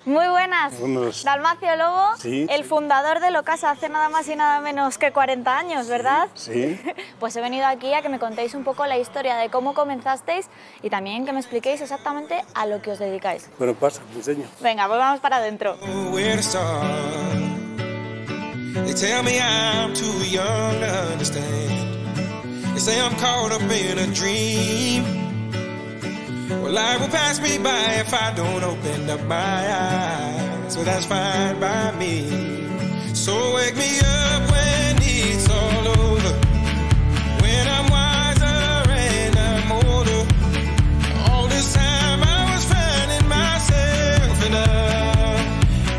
Muy buenas, Dalmacio Lobo, sí, el fundador de Locasa hace nada más y nada menos que 40 años, ¿verdad? Sí. Pues he venido aquí a que me contéis un poco la historia de cómo comenzasteis y también que me expliquéis exactamente a lo que os dedicáis. Bueno, pasa, te enseño. Venga, pues vamos para adentro. Well, life will pass me by if I don't open up my eyes. So that's fine by me. So wake me up when it's all over. When I'm wiser and I'm older. All this time I was finding myself and I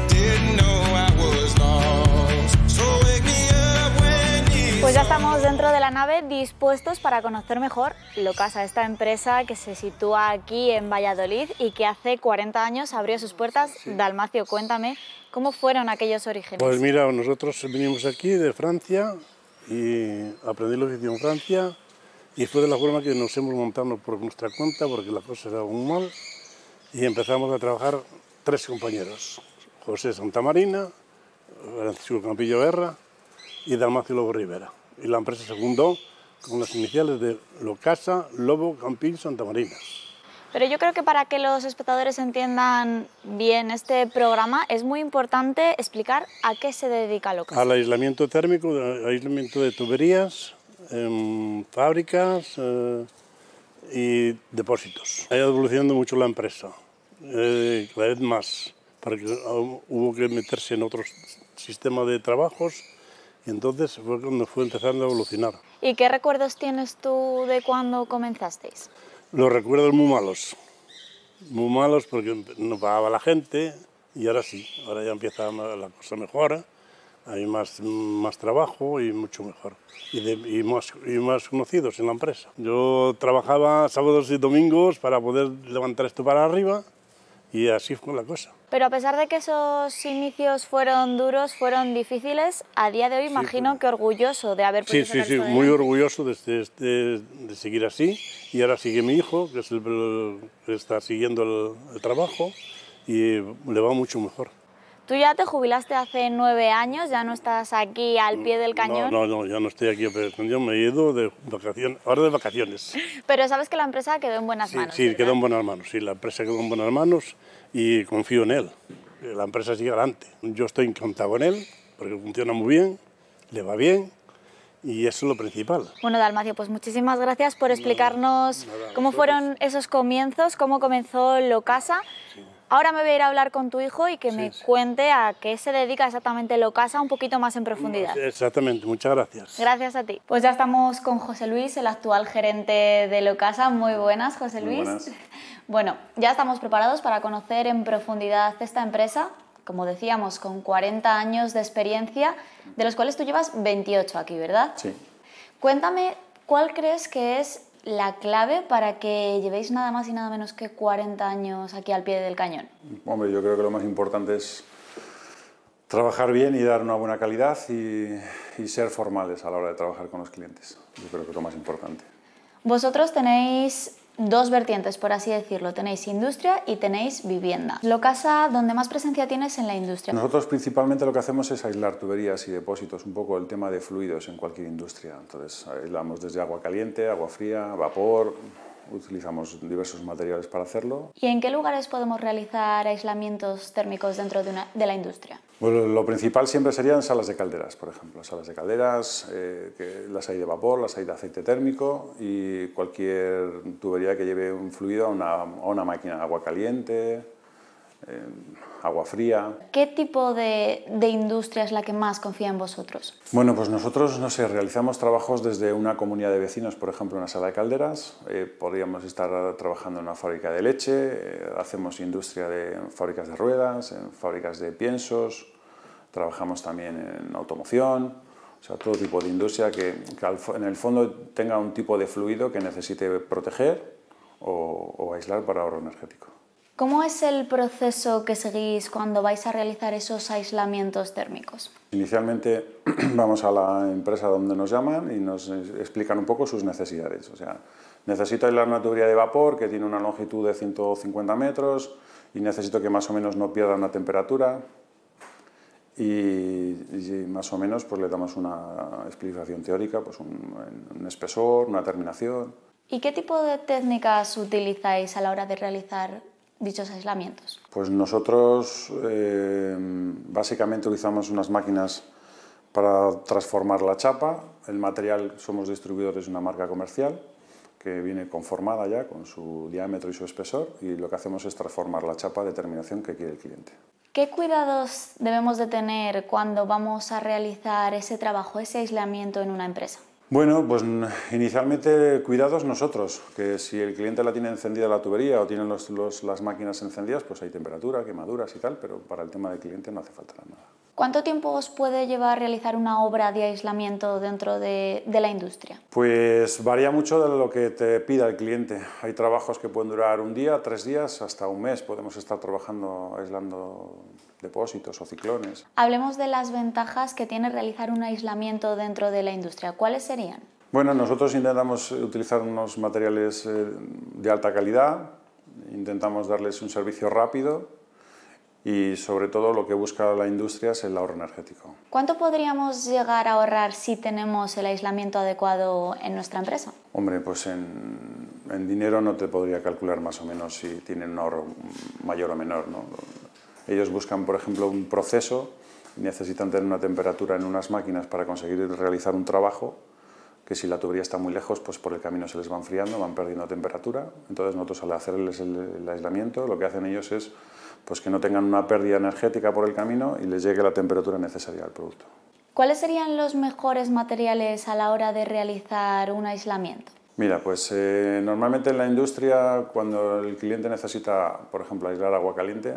didn't know I was lost. So wake me up when it's Pues ya estamos dentro de la nave dispuestos para conocer mejor Locasa, esta empresa que se sitúa aquí en Valladolid y que hace 40 años abrió sus puertas. Sí. Dalmacio, cuéntame, ¿cómo fueron aquellos orígenes? Pues mira, nosotros vinimos aquí de Francia y aprendí el oficio en Francia y fue de la forma que nos hemos montado por nuestra cuenta porque la cosa era muy mal y empezamos a trabajar 3 compañeros, José Santamarina, Francisco Campillo Guerra y Dalmacio Lobo Rivera. Y la empresa se fundó con las iniciales de Locasa, Lobo, Campillo, Santamarina. Pero yo creo que para que los espectadores entiendan bien este programa es muy importante explicar a qué se dedica Locasa. Al aislamiento térmico, aislamiento de tuberías, fábricas y depósitos. Ha ido evolucionando mucho la empresa, cada vez más, porque hubo que meterse en otros sistemas de trabajos. Y entonces fue cuando fue empezando a evolucionar. ¿Y qué recuerdos tienes tú de cuando comenzasteis? Los recuerdos muy malos porque no pagaba la gente y ahora sí, ahora ya empieza la cosa mejor, hay más trabajo y mucho mejor y más conocidos en la empresa. Yo trabajaba sábados y domingos para poder levantar esto para arriba y así fue la cosa. Pero a pesar de que esos inicios fueron duros, fueron difíciles, a día de hoy imagino que orgulloso de haber podido sacar esto adelante. Muy orgulloso de seguir así. Y ahora sigue mi hijo, que es el que está siguiendo el trabajo y le va mucho mejor. Tú ya te jubilaste hace 9 años, ya no estás aquí al pie del cañón. No, ya no estoy aquí al pie del cañón, me he ido de vacaciones, ahora de vacaciones. Pero sabes que la empresa quedó en buenas manos. Sí, quedó en buenas manos, sí, la empresa quedó en buenas manos y confío en él. La empresa sigue adelante. Yo estoy encantado con él porque funciona muy bien, le va bien y eso es lo principal. Bueno, Dalmacio, pues muchísimas gracias por explicarnos cómo fueron esos comienzos, cómo comenzó Locasa. Sí. Ahora me voy a ir a hablar con tu hijo y que me cuente a qué se dedica exactamente Locasa un poquito más en profundidad. Exactamente, muchas gracias. Gracias a ti. Pues ya estamos con José Luis, el actual gerente de Locasa. Muy buenas, José Luis. Muy buenas. Bueno, ya estamos preparados para conocer en profundidad esta empresa, como decíamos, con 40 años de experiencia, de los cuales tú llevas 28 aquí, ¿verdad? Sí. Cuéntame, ¿cuál crees que es la clave para que llevéis nada más y nada menos que 40 años aquí al pie del cañón? Hombre, yo creo que lo más importante es trabajar bien y dar una buena calidad y ser formales a la hora de trabajar con los clientes. Yo creo que es lo más importante. Vosotros tenéis 2 vertientes, por así decirlo. Tenéis industria y tenéis vivienda. Locasa, ¿dónde más presencia tienes en la industria? Nosotros principalmente lo que hacemos es aislar tuberías y depósitos, un poco el tema de fluidos en cualquier industria. Entonces aislamos desde agua caliente, agua fría, vapor, utilizamos diversos materiales para hacerlo. ¿Y en qué lugares podemos realizar aislamientos térmicos dentro de la industria? Bueno, lo principal siempre serían salas de calderas, por ejemplo. Salas de calderas, que las hay de vapor, las hay de aceite térmico y cualquier tubería que lleve un fluido a una máquina, agua caliente, agua fría. ¿Qué tipo de industria es la que más confía en vosotros? Bueno, pues nosotros, no sé, realizamos trabajos desde una comunidad de vecinos, por ejemplo, una sala de calderas, podríamos estar trabajando en una fábrica de leche, hacemos industria de fábricas de ruedas, en fábricas de piensos, trabajamos también en automoción, O sea, todo tipo de industria que en el fondo tenga un tipo de fluido que necesite proteger o aislar para ahorro energético. ¿Cómo es el proceso que seguís cuando vais a realizar esos aislamientos térmicos? Inicialmente vamos a la empresa donde nos llaman y nos explican un poco sus necesidades. O sea, necesito aislar una tubería de vapor que tiene una longitud de 150 metros y necesito que más o menos no pierda una temperatura y más o menos pues le damos una explicación teórica, pues un espesor, una terminación. ¿Y qué tipo de técnicas utilizáis a la hora de realizar dichos aislamientos? Pues nosotros básicamente utilizamos unas máquinas para transformar la chapa. El material somos distribuidores de una marca comercial que viene conformada ya con su diámetro y su espesor y lo que hacemos es transformar la chapa de terminación que quiere el cliente. ¿Qué cuidados debemos de tener cuando vamos a realizar ese trabajo, ese aislamiento en una empresa? Bueno, pues inicialmente cuidados nosotros, que si el cliente la tiene encendida la tubería o tienen las máquinas encendidas, pues hay temperatura, quemaduras y tal, pero para el tema del cliente no hace falta nada. ¿Cuánto tiempo os puede llevar realizar una obra de aislamiento dentro de la industria? Pues varía mucho de lo que te pida el cliente. Hay trabajos que pueden durar un día, 3 días, hasta un mes. Podemos estar trabajando, aislando depósitos o ciclones. Hablemos de las ventajas que tiene realizar un aislamiento dentro de la industria. ¿Cuáles serían? Bueno, nosotros intentamos utilizar unos materiales de alta calidad, intentamos darles un servicio rápido y sobre todo lo que busca la industria es el ahorro energético. ¿Cuánto podríamos llegar a ahorrar si tenemos el aislamiento adecuado en nuestra empresa? Hombre, pues en dinero no te podría calcular más o menos si tienen un ahorro mayor o menor, ¿no? Ellos buscan, por ejemplo, un proceso y necesitan tener una temperatura en unas máquinas para conseguir realizar un trabajo que si la tubería está muy lejos, pues por el camino se les va enfriando, van perdiendo temperatura. Entonces nosotros al hacerles el aislamiento lo que hacen ellos es pues que no tengan una pérdida energética por el camino y les llegue la temperatura necesaria al producto. ¿Cuáles serían los mejores materiales a la hora de realizar un aislamiento? Mira, pues normalmente en la industria cuando el cliente necesita, por ejemplo, aislar agua caliente,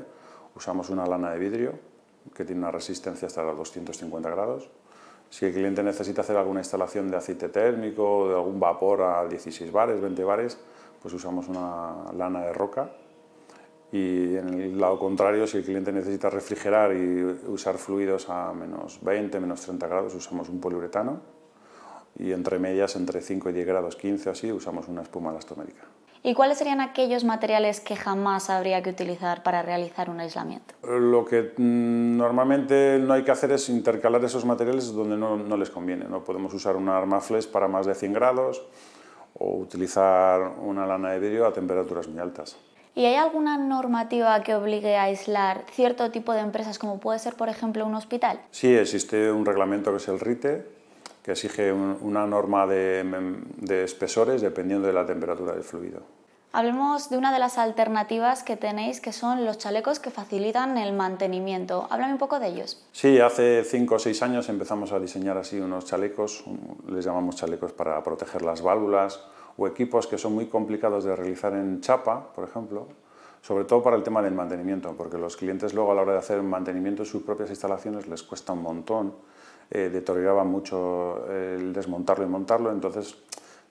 usamos una lana de vidrio que tiene una resistencia hasta los 250 grados. Si el cliente necesita hacer alguna instalación de aceite térmico o de algún vapor a 16 bares, 20 bares, pues usamos una lana de roca. Y en el lado contrario, si el cliente necesita refrigerar y usar fluidos a menos 20, menos 30 grados, usamos un poliuretano. Y entre medias, entre 5 y 10 grados, 15 o así, usamos una espuma elastomérica. ¿Y cuáles serían aquellos materiales que jamás habría que utilizar para realizar un aislamiento? Lo que normalmente no hay que hacer es intercalar esos materiales donde no les conviene. No podemos usar una Armaflex para más de 100 grados o utilizar una lana de vidrio a temperaturas muy altas. ¿Y hay alguna normativa que obligue a aislar cierto tipo de empresas, como puede ser, por ejemplo, un hospital? Sí, existe un reglamento que es el RITE, que exige una norma de espesores dependiendo de la temperatura del fluido. Hablemos de una de las alternativas que tenéis, que son los chalecos que facilitan el mantenimiento. Háblame un poco de ellos. Sí, hace 5 o 6 años empezamos a diseñar así unos chalecos, les llamamos chalecos para proteger las válvulas, o equipos que son muy complicados de realizar en chapa, por ejemplo, sobre todo para el tema del mantenimiento, porque los clientes luego a la hora de hacer mantenimiento en sus propias instalaciones les cuesta un montón, deterioraba mucho el desmontarlo y montarlo, entonces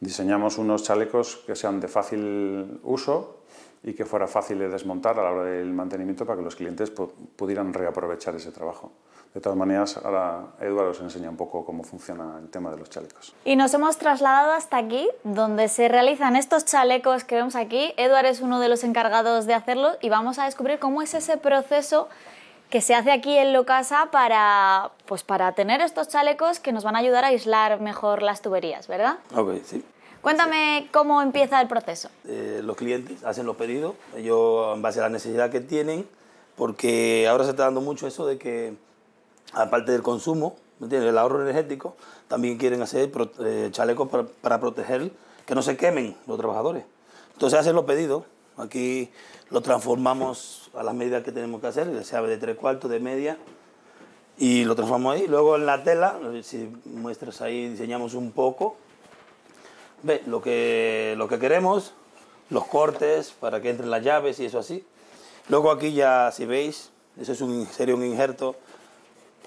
diseñamos unos chalecos que sean de fácil uso y que fuera fácil de desmontar a la hora del mantenimiento para que los clientes pudieran reaprovechar ese trabajo. De todas maneras, ahora Eduardo os enseña un poco cómo funciona el tema de los chalecos. Y nos hemos trasladado hasta aquí, donde se realizan estos chalecos que vemos aquí. Eduardo es uno de los encargados de hacerlo y vamos a descubrir cómo es ese proceso que se hace aquí en Locasa para tener estos chalecos que nos van a ayudar a aislar mejor las tuberías, ¿verdad? Ok, sí. Cuéntame cómo empieza el proceso. Los clientes hacen los pedidos, ellos en base a la necesidad que tienen, porque ahora se está dando mucho eso de que, aparte del consumo, el ahorro energético, también quieren hacer chalecos para proteger que no se quemen los trabajadores. Entonces hacen los pedidos, aquí lo transformamos a las medidas que tenemos que hacer, sea de 3/4, de media, y lo transformamos ahí. Luego en la tela, si muestras ahí, diseñamos un poco. Ve, lo que queremos, los cortes para que entren las llaves y eso así. Luego aquí ya, si veis, eso sería un injerto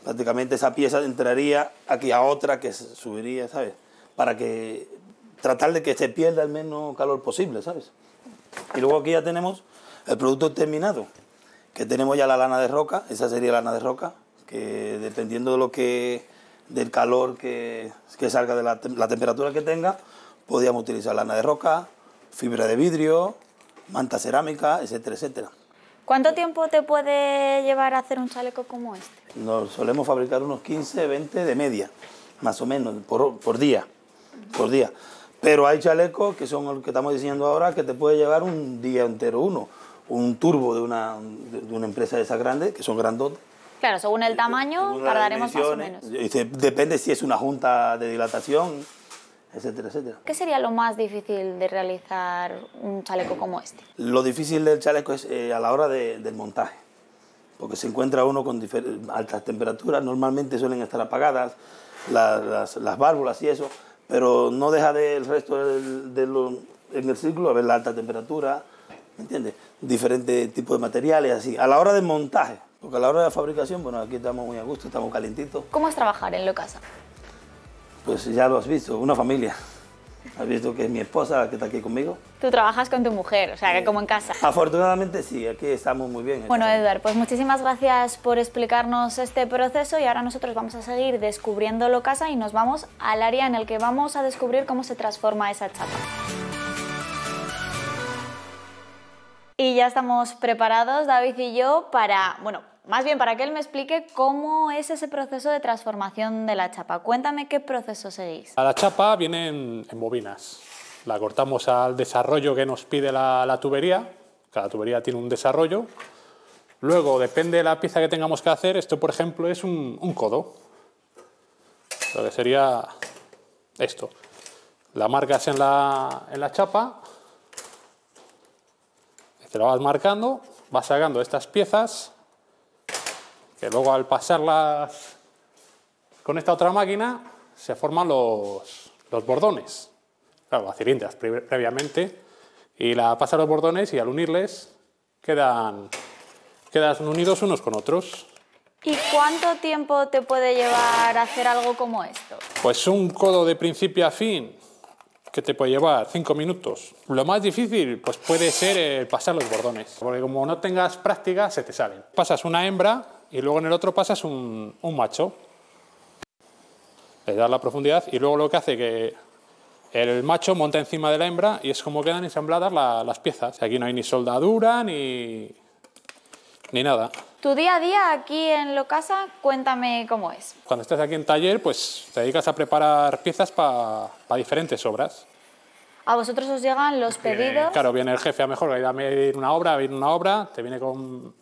Prácticamente esa pieza entraría aquí a otra que subiría, ¿sabes? Para que tratar de que se pierda el menos calor posible, ¿sabes? Y luego aquí ya tenemos el producto terminado, que tenemos ya la lana de roca, esa sería lana de roca, que dependiendo de lo que, del calor que salga de la temperatura que tenga, podríamos utilizar lana de roca, fibra de vidrio, manta cerámica, etcétera, etcétera. ¿Cuánto tiempo te puede llevar a hacer un chaleco como este? Nos solemos fabricar unos 15, 20 de media, más o menos, por día. Pero hay chalecos que son los que estamos diciendo ahora, que te puede llevar un día entero uno. Un turbo de una empresa de esas grandes, que son grandotes. Claro, según el tamaño tardaremos más o menos. Depende si es una junta de dilatación, etcétera, etcétera. ¿Qué sería lo más difícil de realizar un chaleco como este? Lo difícil del chaleco es a la hora del montaje, porque se encuentra uno con altas temperaturas, normalmente suelen estar apagadas las válvulas y eso, pero no deja del resto en el círculo a ver la alta temperatura, ¿me entiendes? Diferentes tipos de materiales, así. A la hora del montaje, porque a la hora de la fabricación, bueno, aquí estamos muy a gusto, estamos calentitos. ¿Cómo es trabajar en Locasa? Pues ya lo has visto, una familia. Has visto que es mi esposa la que está aquí conmigo. Tú trabajas con tu mujer, o sea, que como en casa. Afortunadamente sí, aquí estamos muy bien. Bueno, Eduard, pues muchísimas gracias por explicarnos este proceso y ahora nosotros vamos a seguir descubriendo Locasa y nos vamos al área en el que vamos a descubrir cómo se transforma esa chapa. Y ya estamos preparados, David y yo, para, bueno, más bien para que él me explique cómo es ese proceso de transformación de la chapa. Cuéntame qué proceso seguís. La chapa viene en bobinas. La cortamos al desarrollo que nos pide la tubería. Cada tubería tiene un desarrollo. Luego, depende de la pieza que tengamos que hacer. Esto, por ejemplo, es un codo. Lo que sería esto. La marcas en la chapa. Te lo vas marcando, vas sacando estas piezas, que luego al pasarlas con esta otra máquina se forman los bordones. Claro, las cilindas previamente, y la pasas los bordones y al unirles quedan unidos unos con otros. ¿Y cuánto tiempo te puede llevar hacer algo como esto? Pues un codo de principio a fin, que te puede llevar 5 minutos. Lo más difícil pues puede ser pasar los bordones, porque como no tengas práctica se te salen. Pasas una hembra y luego en el otro pasas un macho. Le das la profundidad y luego lo que hace que el macho monta encima de la hembra y es como quedan ensambladas las piezas. Aquí no hay ni soldadura ni nada. Tu día a día aquí en Locasa, cuéntame cómo es. Cuando estás aquí en taller, pues te dedicas a preparar piezas para diferentes obras. ¿A vosotros os llegan los pedidos? Claro, viene el jefe a mejor, a medir una obra, te viene con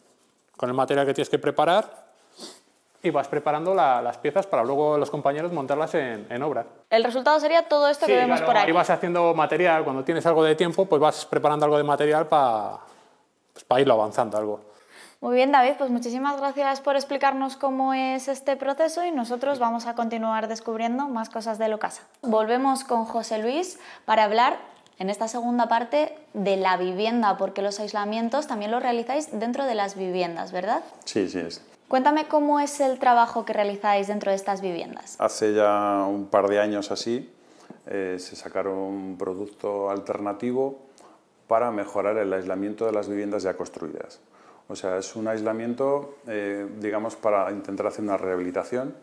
el material que tienes que preparar y vas preparando las piezas para luego los compañeros montarlas en obra. El resultado sería todo esto que vemos por aquí. Ahí vas haciendo material, cuando tienes algo de tiempo, pues vas preparando algo de material para irlo avanzando algo. Muy bien, David, pues muchísimas gracias por explicarnos cómo es este proceso y nosotros vamos a continuar descubriendo más cosas de Locasa. Volvemos con José Luis para hablar en esta segunda parte de la vivienda, porque los aislamientos también los realizáis dentro de las viviendas, ¿verdad? Sí, sí. Cuéntame cómo es el trabajo que realizáis dentro de estas viviendas. Hace ya un par de años así se sacaron un producto alternativo para mejorar el aislamiento de las viviendas ya construidas. O sea, es un aislamiento, digamos, para intentar hacer una rehabilitación,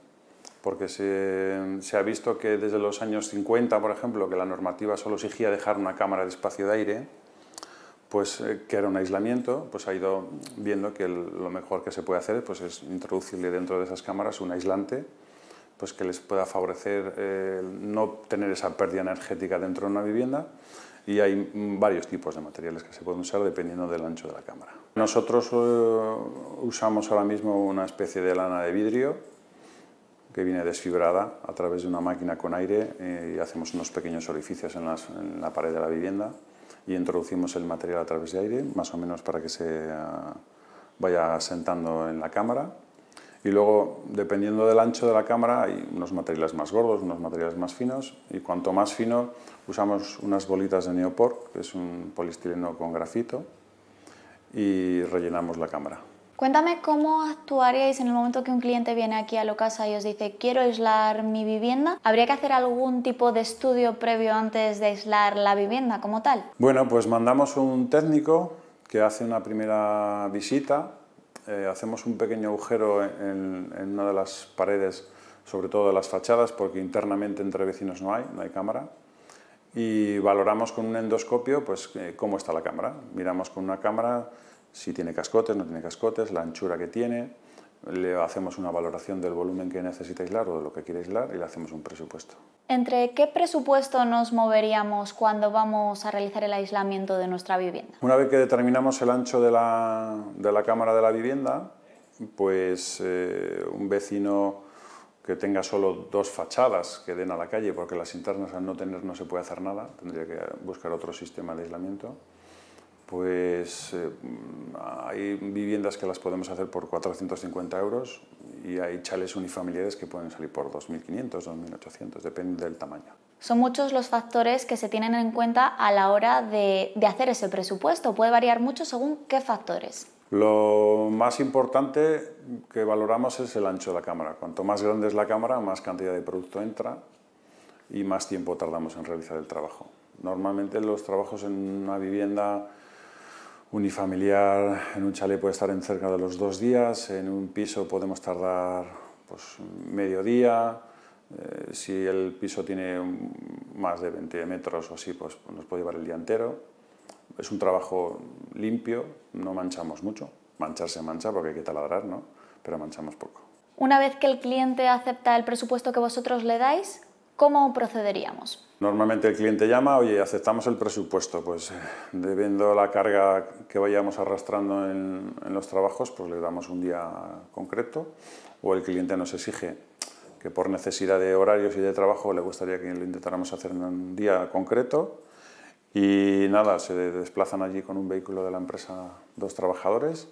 porque se ha visto que desde los años 50, por ejemplo, que la normativa solo exigía dejar una cámara de espacio de aire, pues que era un aislamiento, pues ha ido viendo que lo mejor que se puede hacer pues, es introducirle dentro de esas cámaras un aislante pues, que les pueda favorecer no tener esa pérdida energética dentro de una vivienda. Y hay varios tipos de materiales que se pueden usar dependiendo del ancho de la cámara. Nosotros usamos ahora mismo una especie de lana de vidrio que viene desfibrada a través de una máquina con aire y hacemos unos pequeños orificios en la pared de la vivienda y introducimos el material a través de aire, más o menos para que se vaya asentando en la cámara. Y luego, dependiendo del ancho de la cámara, hay unos materiales más gordos, unos materiales más finos, y cuanto más fino, usamos unas bolitas de neopor, que es un poliestireno con grafito, y rellenamos la cámara. Cuéntame cómo actuaríais en el momento que un cliente viene aquí a Locasa y os dice quiero aislar mi vivienda. ¿Habría que hacer algún tipo de estudio previo antes de aislar la vivienda como tal? Bueno, pues mandamos un técnico que hace una primera visita, hacemos un pequeño agujero en una de las paredes, sobre todo de las fachadas, porque internamente entre vecinos no hay cámara, y valoramos con un endoscopio pues, cómo está la cámara. Miramos con una cámara si tiene cascotes, no tiene cascotes, la anchura que tiene, le hacemos una valoración del volumen que necesita aislar o de lo que quiere aislar y le hacemos un presupuesto. ¿Entre qué presupuesto nos moveríamos cuando vamos a realizar el aislamiento de nuestra vivienda? Una vez que determinamos el ancho de la cámara de la vivienda, pues un vecino que tenga solo 2 fachadas que den a la calle, porque las internas al no tener no se puede hacer nada, tendría que buscar otro sistema de aislamiento. Pues hay viviendas que las podemos hacer por 450 euros y hay chales unifamiliares que pueden salir por 2.500, 2.800, depende del tamaño. Son muchos los factores que se tienen en cuenta a la hora de hacer ese presupuesto. Puede variar mucho según qué factores. Lo más importante que valoramos es el ancho de la cámara. Cuanto más grande es la cámara, más cantidad de producto entra y más tiempo tardamos en realizar el trabajo. Normalmente los trabajos en una vivienda unifamiliar, en un chalet puede estar en cerca de los 2 días, en un piso podemos tardar pues, medio día, si el piso tiene más de 20 metros o así, pues nos puede llevar el día entero. Es un trabajo limpio, no manchamos mucho, manchar se mancha porque hay que taladrar, ¿no? Pero manchamos poco. Una vez que el cliente acepta el presupuesto que vosotros le dais, ¿cómo procederíamos? Normalmente el cliente llama, oye, aceptamos el presupuesto, pues debiendo la carga que vayamos arrastrando en los trabajos, pues le damos un día concreto, o el cliente nos exige que por necesidad de horarios y de trabajo le gustaría que lo intentáramos hacer en un día concreto, y nada, se desplazan allí con un vehículo de la empresa 2 trabajadores,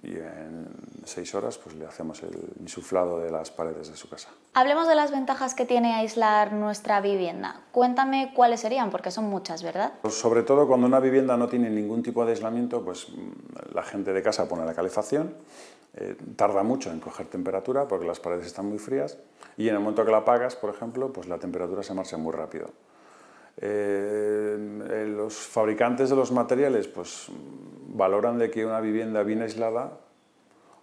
y en 6 horas pues, le hacemos el insuflado de las paredes de su casa. Hablemos de las ventajas que tiene aislar nuestra vivienda. Cuéntame cuáles serían, porque son muchas, ¿verdad? Pues sobre todo cuando una vivienda no tiene ningún tipo de aislamiento, pues la gente de casa pone la calefacción, tarda mucho en coger temperatura porque las paredes están muy frías y en el momento que la apagas, por ejemplo, pues la temperatura se marcha muy rápido. Los fabricantes de los materiales pues, valoran de que una vivienda bien aislada,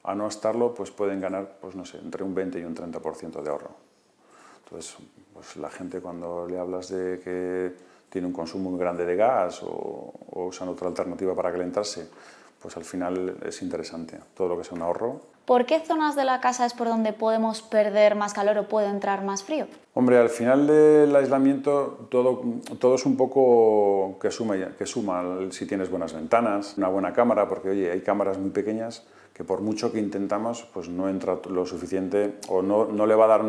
a no estarlo, pues pueden ganar pues, no sé, entre un 20 y un 30% de ahorro. Entonces, pues, la gente cuando le hablas de que tiene un consumo muy grande de gas o usan otra alternativa para calentarse, pues al final es interesante, todo lo que sea un ahorro. ¿Por qué zonas de la casa es por donde podemos perder más calor o puede entrar más frío? Hombre, al final del aislamiento todo es un poco que suma si tienes buenas ventanas, una buena cámara, porque oye, hay cámaras muy pequeñas que por mucho que intentamos, pues no entra lo suficiente o no le va a dar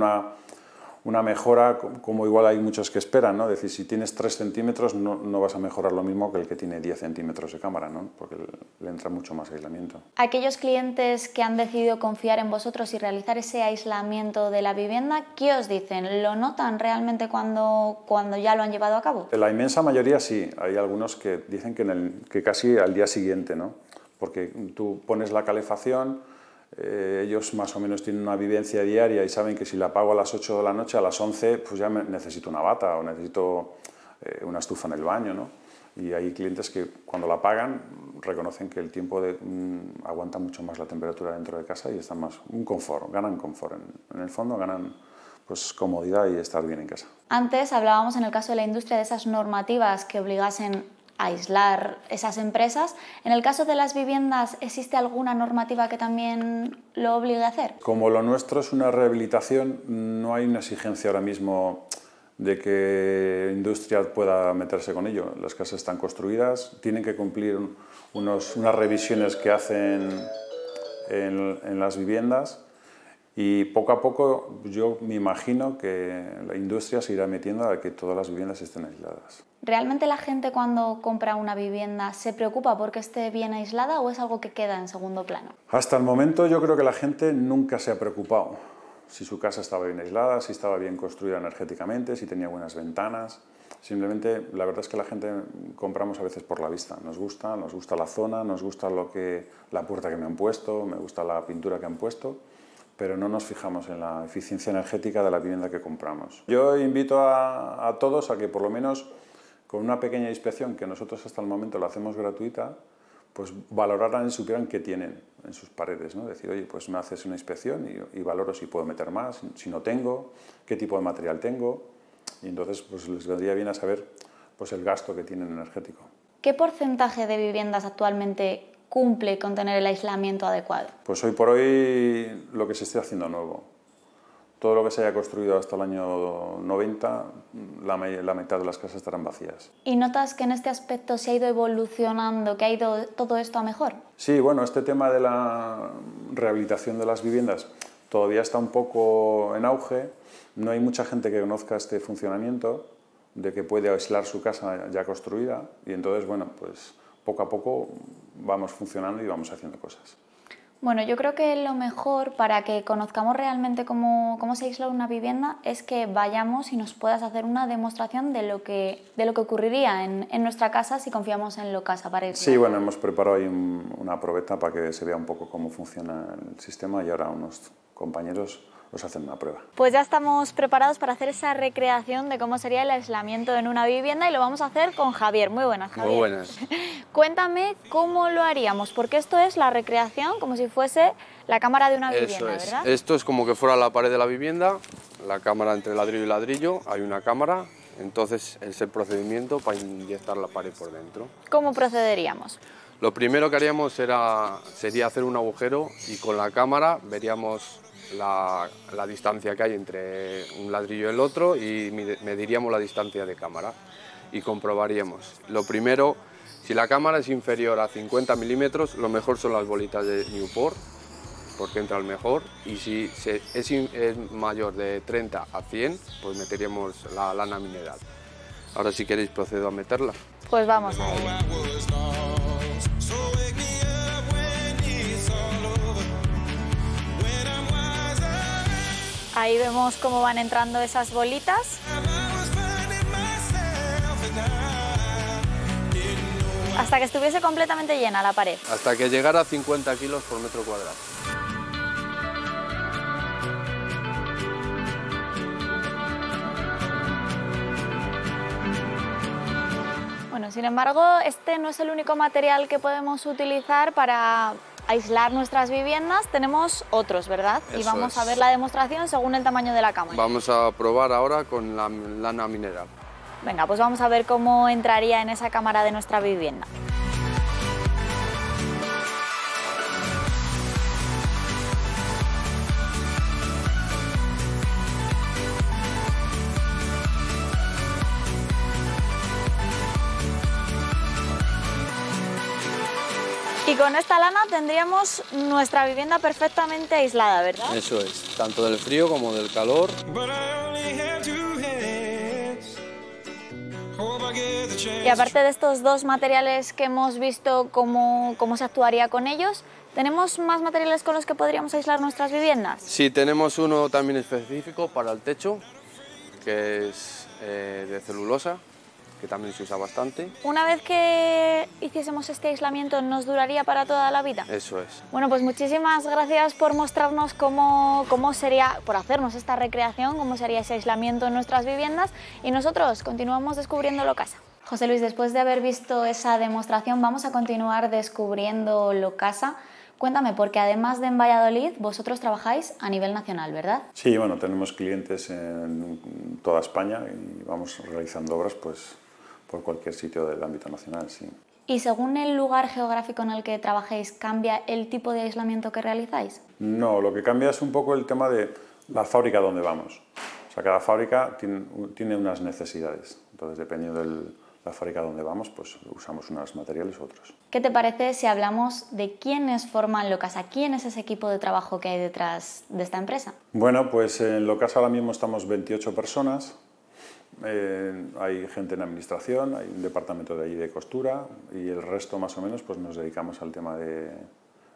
una mejora como igual hay muchos que esperan, ¿no? Es decir, si tienes 3 centímetros no vas a mejorar lo mismo que el que tiene 10 centímetros de cámara, ¿no? Porque le entra mucho más aislamiento. Aquellos clientes que han decidido confiar en vosotros y realizar ese aislamiento de la vivienda, ¿qué os dicen? ¿Lo notan realmente cuando ya lo han llevado a cabo? La inmensa mayoría sí, hay algunos que dicen que casi al día siguiente, ¿no? Porque tú pones la calefacción, ellos más o menos tienen una vivencia diaria y saben que si la apago a las 8 de la noche, a las 11 pues ya necesito una bata o necesito una estufa en el baño, ¿no? Y hay clientes que cuando la apagan reconocen que el tiempo aguanta mucho más la temperatura dentro de casa y están más un confort, ganan confort. En el fondo ganan pues, comodidad y estar bien en casa. Antes hablábamos en el caso de la industria de esas normativas que obligasen aislar esas empresas. En el caso de las viviendas, ¿existe alguna normativa que también lo obligue a hacer? Como lo nuestro es una rehabilitación, no hay una exigencia ahora mismo de que industria pueda meterse con ello. Las casas están construidas, tienen que cumplir unas revisiones que hacen en las viviendas y poco a poco yo me imagino que la industria se irá metiendo a que todas las viviendas estén aisladas. ¿Realmente la gente cuando compra una vivienda se preocupa porque esté bien aislada o es algo que queda en segundo plano? Hasta el momento yo creo que la gente nunca se ha preocupado si su casa estaba bien aislada, si estaba bien construida energéticamente, si tenía buenas ventanas. Simplemente, la verdad es que la gente compramos a veces por la vista. Nos gusta la zona, nos gusta la puerta que me han puesto, me gusta la pintura que han puesto, pero no nos fijamos en la eficiencia energética de la vivienda que compramos. Yo invito a todos a que por lo menos con una pequeña inspección, que nosotros hasta el momento la hacemos gratuita, pues valoraran y supieran qué tienen en sus paredes, ¿no? Decir, oye, pues me haces una inspección y valoro si puedo meter más, si no tengo, qué tipo de material tengo, y entonces pues les vendría bien a saber pues el gasto que tienen energético. ¿Qué porcentaje de viviendas actualmente cumple con tener el aislamiento adecuado? Pues hoy por hoy lo que se esté haciendo nuevo. Todo lo que se haya construido hasta el año 90, la mitad de las casas estarán vacías. ¿Y notas que en este aspecto se ha ido evolucionando, que ha ido todo esto a mejor? Sí, bueno, este tema de la rehabilitación de las viviendas todavía está un poco en auge. No hay mucha gente que conozca este funcionamiento, de que puede aislar su casa ya construida, y entonces, bueno, pues poco a poco vamos funcionando y vamos haciendo cosas. Bueno, yo creo que lo mejor para que conozcamos realmente cómo se aísla una vivienda es que vayamos y nos puedas hacer una demostración de lo que ocurriría en nuestra casa si confiamos en Locasa para aislar. Sí, bueno, hemos preparado ahí una probeta para que se vea un poco cómo funciona el sistema y ahora unos compañeros os hacen una prueba. Pues ya estamos preparados para hacer esa recreación de cómo sería el aislamiento en una vivienda y lo vamos a hacer con Javier. Muy buenas, Javier. Muy buenas. Cuéntame cómo lo haríamos, porque esto es la recreación como si fuese la cámara de una vivienda, ¿verdad? Esto es como que fuera la pared de la vivienda, la cámara entre ladrillo y ladrillo, hay una cámara, entonces es el procedimiento para inyectar la pared por dentro. ¿Cómo procederíamos? Lo primero que haríamos sería hacer un agujero y con la cámara veríamos la distancia que hay entre un ladrillo y el otro y mediríamos la distancia de cámara y comprobaríamos. Lo primero, si la cámara es inferior a 50 milímetros, lo mejor son las bolitas de Newport, porque entra el mejor, y si es mayor de 30 a 100, pues meteríamos la lana mineral. Ahora si queréis procedo a meterla. Pues vamos a ello. Ahí vemos cómo van entrando esas bolitas. Hasta que estuviese completamente llena la pared. Hasta que llegara a 50 kilos por metro cuadrado. Bueno, sin embargo, este no es el único material que podemos utilizar para aislar nuestras viviendas. Tenemos otros, ¿verdad? Y vamos a ver la demostración según el tamaño de la cámara. Vamos a probar ahora con la lana mineral. Venga, pues vamos a ver cómo entraría en esa cámara de nuestra vivienda. Y con esta lana tendríamos nuestra vivienda perfectamente aislada, ¿verdad? Eso es, tanto del frío como del calor. Y aparte de estos dos materiales que hemos visto cómo se actuaría con ellos, ¿tenemos más materiales con los que podríamos aislar nuestras viviendas? Sí, tenemos uno también específico para el techo, que es de celulosa, que también se usa bastante. Una vez que hiciésemos este aislamiento, ¿nos duraría para toda la vida? Eso es. Bueno, pues muchísimas gracias por mostrarnos cómo sería, por hacernos esta recreación, cómo sería ese aislamiento en nuestras viviendas, y nosotros continuamos descubriendo Locasa. José Luis, después de haber visto esa demostración, vamos a continuar descubriendo Locasa. Cuéntame, porque además de en Valladolid, vosotros trabajáis a nivel nacional, ¿verdad? Sí, bueno, tenemos clientes en toda España y vamos realizando obras pues por cualquier sitio del ámbito nacional, sí. ¿Y según el lugar geográfico en el que trabajéis, cambia el tipo de aislamiento que realizáis? No, lo que cambia es un poco el tema de la fábrica donde vamos. O sea, cada fábrica tiene unas necesidades, entonces dependiendo de la fábrica donde vamos, pues usamos unos materiales u otros. ¿Qué te parece si hablamos de quiénes forman Locasa? ¿Quién es ese equipo de trabajo que hay detrás de esta empresa? Bueno, pues en Locasa ahora mismo estamos 28 personas. Hay gente en administración, hay un departamento de allí de costura y el resto más o menos pues nos dedicamos al tema de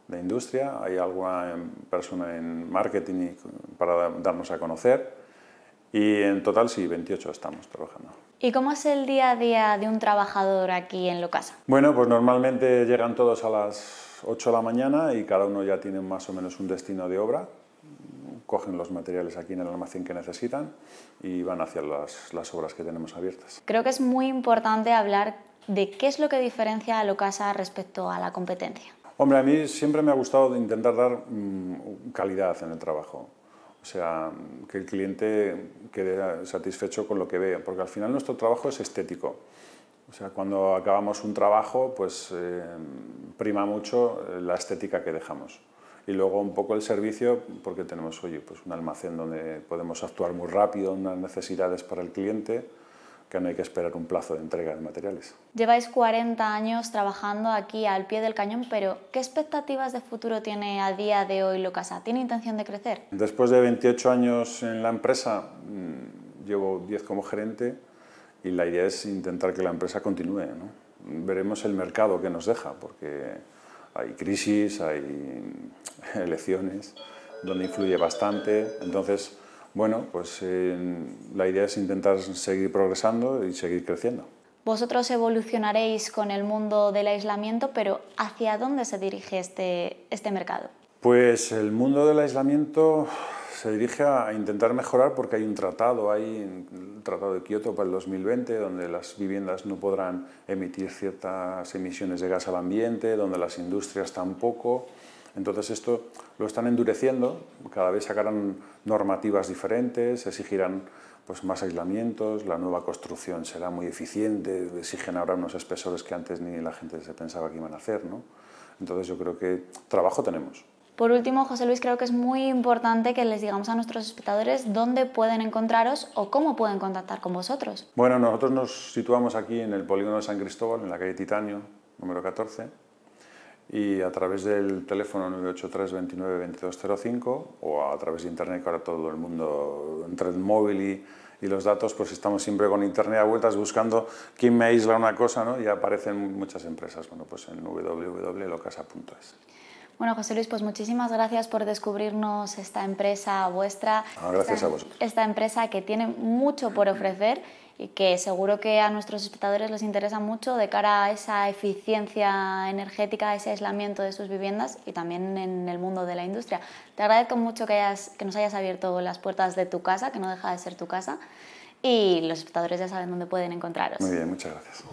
industria. Hay alguna persona en marketing para darnos a conocer y en total sí, 28 estamos trabajando. ¿Y cómo es el día a día de un trabajador aquí en Locasa? Bueno, pues normalmente llegan todos a las 8 de la mañana y cada uno ya tiene más o menos un destino de obra. Cogen los materiales aquí en el almacén que necesitan y van hacia las obras que tenemos abiertas. Creo que es muy importante hablar de qué es lo que diferencia a Locasa respecto a la competencia. Hombre, a mí siempre me ha gustado intentar dar calidad en el trabajo. O sea, que el cliente quede satisfecho con lo que ve, porque al final nuestro trabajo es estético. O sea, cuando acabamos un trabajo, pues prima mucho la estética que dejamos. Y luego un poco el servicio, porque tenemos, oye, pues un almacén donde podemos actuar muy rápido, unas necesidades para el cliente, que no hay que esperar un plazo de entrega de materiales. Lleváis 40 años trabajando aquí al pie del cañón, pero ¿qué expectativas de futuro tiene a día de hoy Locasa? ¿Tiene intención de crecer? Después de 28 años en la empresa, llevo 10 como gerente y la idea es intentar que la empresa continúe, ¿no? Veremos el mercado que nos deja, porque hay crisis, hay elecciones, donde influye bastante, entonces bueno, pues la idea es intentar seguir progresando y seguir creciendo. Vosotros evolucionaréis con el mundo del aislamiento, pero ¿hacia dónde se dirige este mercado? Pues el mundo del aislamiento se dirige a intentar mejorar porque hay un tratado, el Tratado de Kioto para el 2020, donde las viviendas no podrán emitir ciertas emisiones de gas al ambiente, donde las industrias tampoco. Entonces esto lo están endureciendo, cada vez sacarán normativas diferentes, exigirán pues, más aislamientos, la nueva construcción será muy eficiente, exigen ahora unos espesores que antes ni la gente se pensaba que iban a hacer, ¿no? Entonces yo creo que trabajo tenemos. Por último, José Luis, creo que es muy importante que les digamos a nuestros espectadores dónde pueden encontraros o cómo pueden contactar con vosotros. Bueno, nosotros nos situamos aquí en el polígono de San Cristóbal, en la calle Titanio, número 14, y a través del teléfono 983 29 2205 o a través de internet, que ahora todo el mundo entre el móvil y los datos, pues estamos siempre con internet a vueltas buscando quién me aísla una cosa, ¿no? Y aparecen muchas empresas, bueno, pues en www.locasa.es. Bueno, José Luis, pues muchísimas gracias por descubrirnos esta empresa vuestra. Gracias a vosotros. Esta empresa que tiene mucho por ofrecer y que seguro que a nuestros espectadores les interesa mucho de cara a esa eficiencia energética, a ese aislamiento de sus viviendas y también en el mundo de la industria. Te agradezco mucho que nos hayas abierto las puertas de tu casa, que no deja de ser tu casa, y los espectadores ya saben dónde pueden encontraros. Muy bien, muchas gracias.